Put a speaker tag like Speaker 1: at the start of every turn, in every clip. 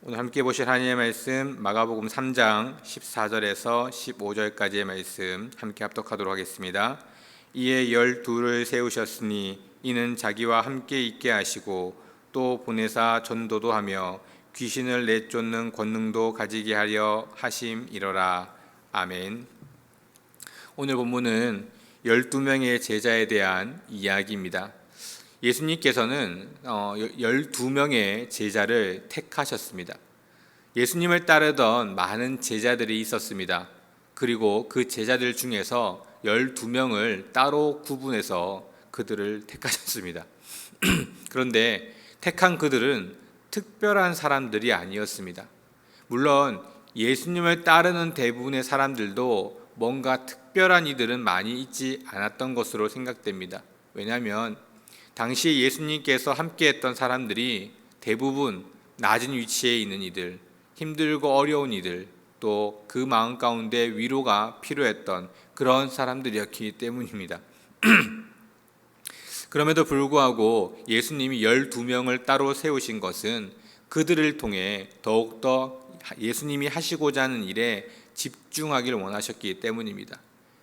Speaker 1: 오늘 함께 보실 하나님의 말씀 마가복음 3장 14절에서 15절까지의 말씀 함께 합독하도록 하겠습니다. 이에 12를 세우셨으니 이는 자기와 함께 있게 하시고 또 보내사 전도도 하며 귀신을 내쫓는 권능도 가지게 하려 하심이러라. 아멘. 오늘 본문은 12명의 제자에 대한 이야기입니다. 예수님께서는 12명의 제자를 택하셨습니다. 예수님을 따르던 많은 제자들이 있었습니다. 그리고 그 제자들 중에서 12명을 따로 구분해서 그들을 택하셨습니다. 그런데 택한 그들은 특별한 사람들이 아니었습니다. 물론 예수님을 따르는 대부분의 사람들도 뭔가 특별한 이들은 많이 있지 않았던 것으로 생각됩니다. 왜냐하면 당시 예수님께서 함께했던 사람들이 대부분 낮은 위치에 있는 이들, 힘들고 어려운 이들, 또 그 마음 가운데 위로가 필요했던 그런 사람들이었기 때문입니다. 그럼에도 불구하고 예수님이 12명을 따로 세우신 것은 그들을 통해 더욱더 예수님이 하시고자 하는 일에 집중하기를 원하셨기 때문입니다.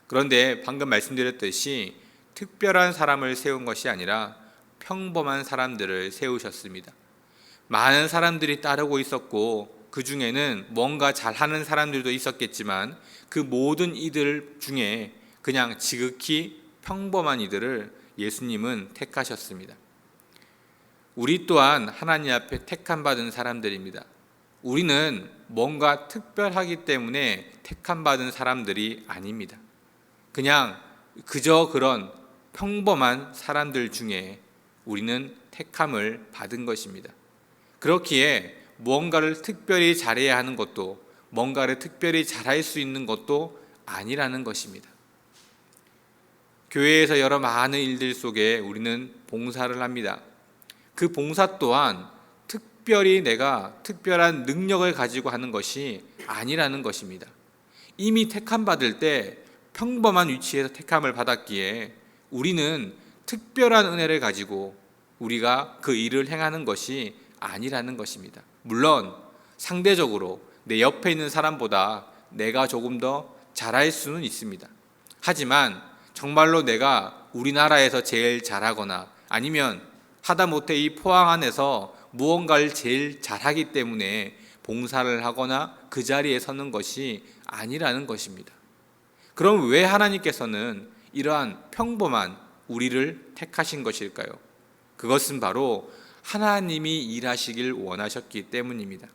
Speaker 1: 그런데 방금 말씀드렸듯이 특별한 사람을 세운 것이 아니라 평범한 사람들을 세우셨습니다. 많은 사람들이 따르고 있었고 그 중에는 뭔가 잘하는 사람들도 있었겠지만 그 모든 이들 중에 그냥 지극히 평범한 이들을 예수님은 택하셨습니다. 우리 또한 하나님 앞에 택함받은 사람들입니다. 우리는 뭔가 특별하기 때문에 택함받은 사람들이 아닙니다. 그냥 그저 그런 평범한 사람들 중에 우리는 택함을 받은 것입니다. 그렇기에 무언가를 특별히 잘해야 하는 것도 뭔가를 특별히 잘할 수 있는 것도 아니라는 것입니다. 교회에서 여러 많은 일들 속에 우리는 봉사를 합니다. 그 봉사 또한 특별히 내가 특별한 능력을 가지고 하는 것이 아니라는 것입니다. 이미 택함 받을 때 평범한 위치에서 택함을 받았기에 우리는 특별한 은혜를 가지고 우리가 그 일을 행하는 것이 아니라는 것입니다. 물론 상대적으로 내 옆에 있는 사람보다 내가 조금 더 잘할 수는 있습니다. 하지만 정말로 내가 우리나라에서 제일 잘하거나 아니면 하다못해 이 포항 안에서 무언가를 제일 잘하기 때문에 봉사를 하거나 그 자리에 서는 것이 아니라는 것입니다. 그럼 왜 하나님께서는 이러한 평범한 우리를 택하신 것일까요? 그것은 바로 하나님이 일하시길 원하셨기 때문입니다.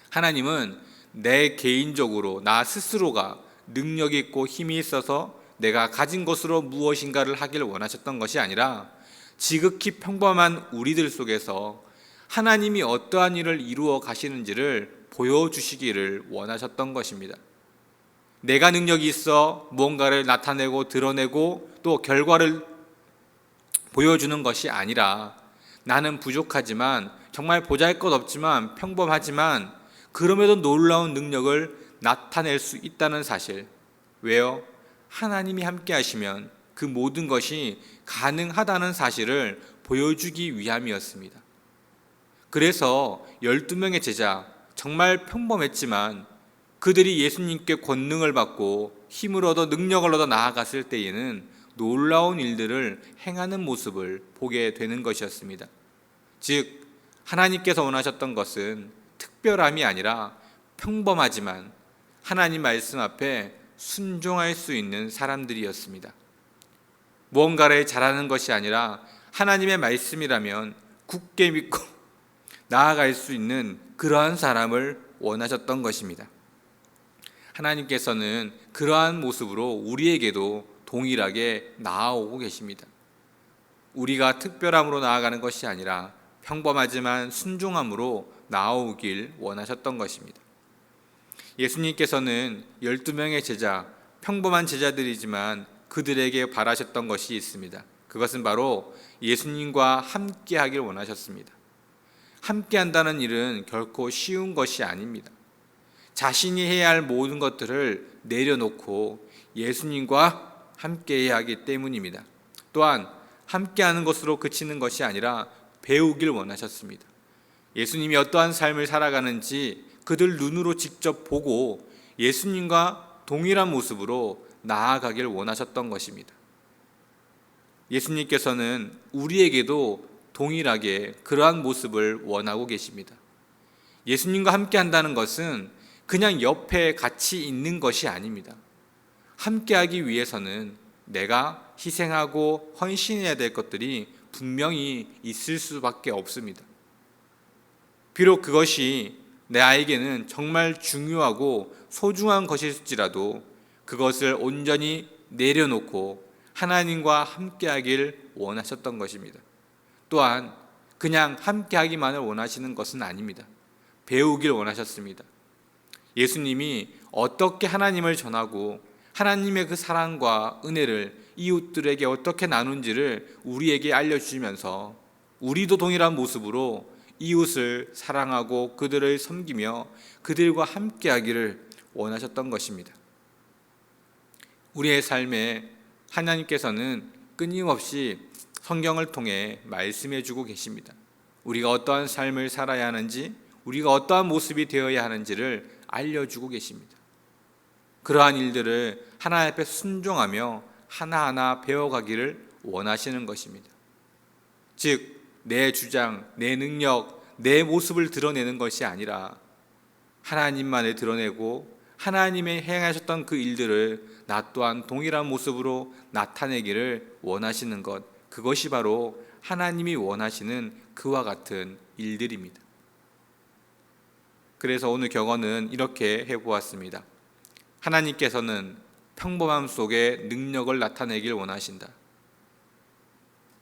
Speaker 1: 하나님은 내 개인적으로 나 스스로가 능력 있고 힘이 있어서 내가 가진 것으로 무엇인가를 하길 원하셨던 것이 아니라 지극히 평범한 우리들 속에서 하나님이 어떠한 일을 이루어 가시는지를 보여주시기를 원하셨던 것입니다. 내가 능력이 있어 무언가를 나타내고 드러내고 또 결과를 보여주는 것이 아니라 나는 부족하지만 정말 보잘것없지만 평범하지만 그럼에도 놀라운 능력을 나타낼 수 있다는 사실. 왜요? 하나님이 함께 하시면 그 모든 것이 가능하다는 사실을 보여주기 위함이었습니다. 그래서 12명의 제자, 정말 평범했지만 그들이 예수님께 권능을 받고 힘을 얻어 능력을 얻어 나아갔을 때에는 놀라운 일들을 행하는 모습을 보게 되는 것이었습니다. 즉 하나님께서 원하셨던 것은 특별함이 아니라 평범하지만 하나님 말씀 앞에 순종할 수 있는 사람들이었습니다. 무언가를 잘하는 것이 아니라 하나님의 말씀이라면 굳게 믿고 나아갈 수 있는 그러한 사람을 원하셨던 것입니다. 하나님께서는 그러한 모습으로 우리에게도 동일하게 나아오고 계십니다. 우리가 특별함으로 나아가는 것이 아니라 평범하지만 순종함으로 나아오길 원하셨던 것입니다. 예수님께서는 12명의 제자, 평범한 제자들이지만 그들에게 바라셨던 것이 있습니다. 그것은 바로 예수님과 함께 하길 원하셨습니다. 함께 한다는 일은 결코 쉬운 것이 아닙니다. 자신이 해야 할 모든 것들을 내려놓고 예수님과 함께해야 하기 때문입니다. 또한 함께하는 것으로 그치는 것이 아니라 배우길 원하셨습니다. 예수님이 어떠한 삶을 살아가는지 그들 눈으로 직접 보고 예수님과 동일한 모습으로 나아가길 원하셨던 것입니다. 예수님께서는 우리에게도 동일하게 그러한 모습을 원하고 계십니다. 예수님과 함께 한다는 것은 그냥 옆에 같이 있는 것이 아닙니다. 함께하기 위해서는 내가 희생하고 헌신해야 될 것들이 분명히 있을 수밖에 없습니다. 비록 그것이 나에게는 정말 중요하고 소중한 것일지라도 그것을 온전히 내려놓고 하나님과 함께하길 원하셨던 것입니다. 또한 그냥 함께하기만을 원하시는 것은 아닙니다. 배우길 원하셨습니다. 예수님이 어떻게 하나님을 전하고 하나님의 그 사랑과 은혜를 이웃들에게 어떻게 나눈지를 우리에게 알려주시면서 우리도 동일한 모습으로 이웃을 사랑하고 그들을 섬기며 그들과 함께하기를 원하셨던 것입니다. 우리의 삶에 하나님께서는 끊임없이 성경을 통해 말씀해 주고 계십니다. 우리가 어떠한 삶을 살아야 하는지, 우리가 어떠한 모습이 되어야 하는지를 알려주고 계십니다. 그러한 일들을 하나님 앞에 순종하며 하나하나 배워가기를 원하시는 것입니다. 즉, 내 주장, 내 능력, 내 모습을 드러내는 것이 아니라 하나님만을 드러내고 하나님의 행하셨던 그 일들을 나 또한 동일한 모습으로 나타내기를 원하시는 것, 그것이 바로 하나님이 원하시는 그와 같은 일들입니다. 그래서 오늘 격언은 이렇게 해보았습니다. 하나님께서는 평범함 속에 능력을 나타내길 원하신다.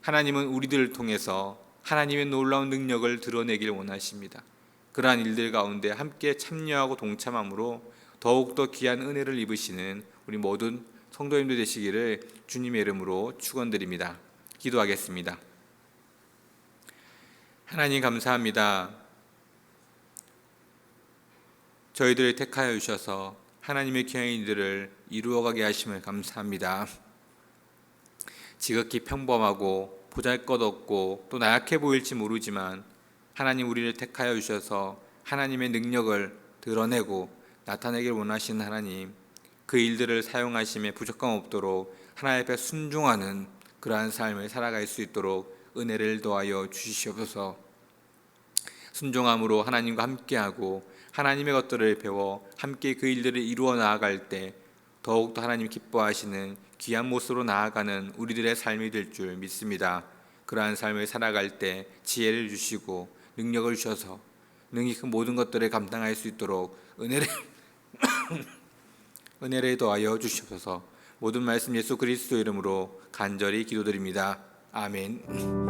Speaker 1: 하나님은 우리들을 통해서 하나님의 놀라운 능력을 드러내길 원하십니다. 그러한 일들 가운데 함께 참여하고 동참함으로 더욱더 귀한 은혜를 입으시는 우리 모든 성도님들 되시기를 주님의 이름으로 축원드립니다. 기도하겠습니다. 하나님 감사합니다. 저희들을 택하여 주셔서 하나님의 귀한 일들을 이루어가게 하심을 감사합니다. 지극히 평범하고 보잘것없고 또 나약해 보일지 모르지만 하나님 우리를 택하여 주셔서 하나님의 능력을 드러내고 나타내길 원하시는 하나님, 그 일들을 사용하심에 부족함 없도록 하나님 앞에 순종하는 그러한 삶을 살아갈 수 있도록 은혜를 더하여 주시옵소서. 순종함으로 하나님과 함께하고 하나님의 것들을 배워 함께 그 일들을 이루어 나아갈 때 더욱더 하나님 기뻐하시는 귀한 모습으로 나아가는 우리들의 삶이 될 줄 믿습니다. 그러한 삶을 살아갈 때 지혜를 주시고 능력을 주셔서 능히 그 모든 것들을 감당할 수 있도록 은혜를 더하여 주시옵소서. 모든 말씀 예수 그리스도 이름으로 간절히 기도드립니다. 아멘.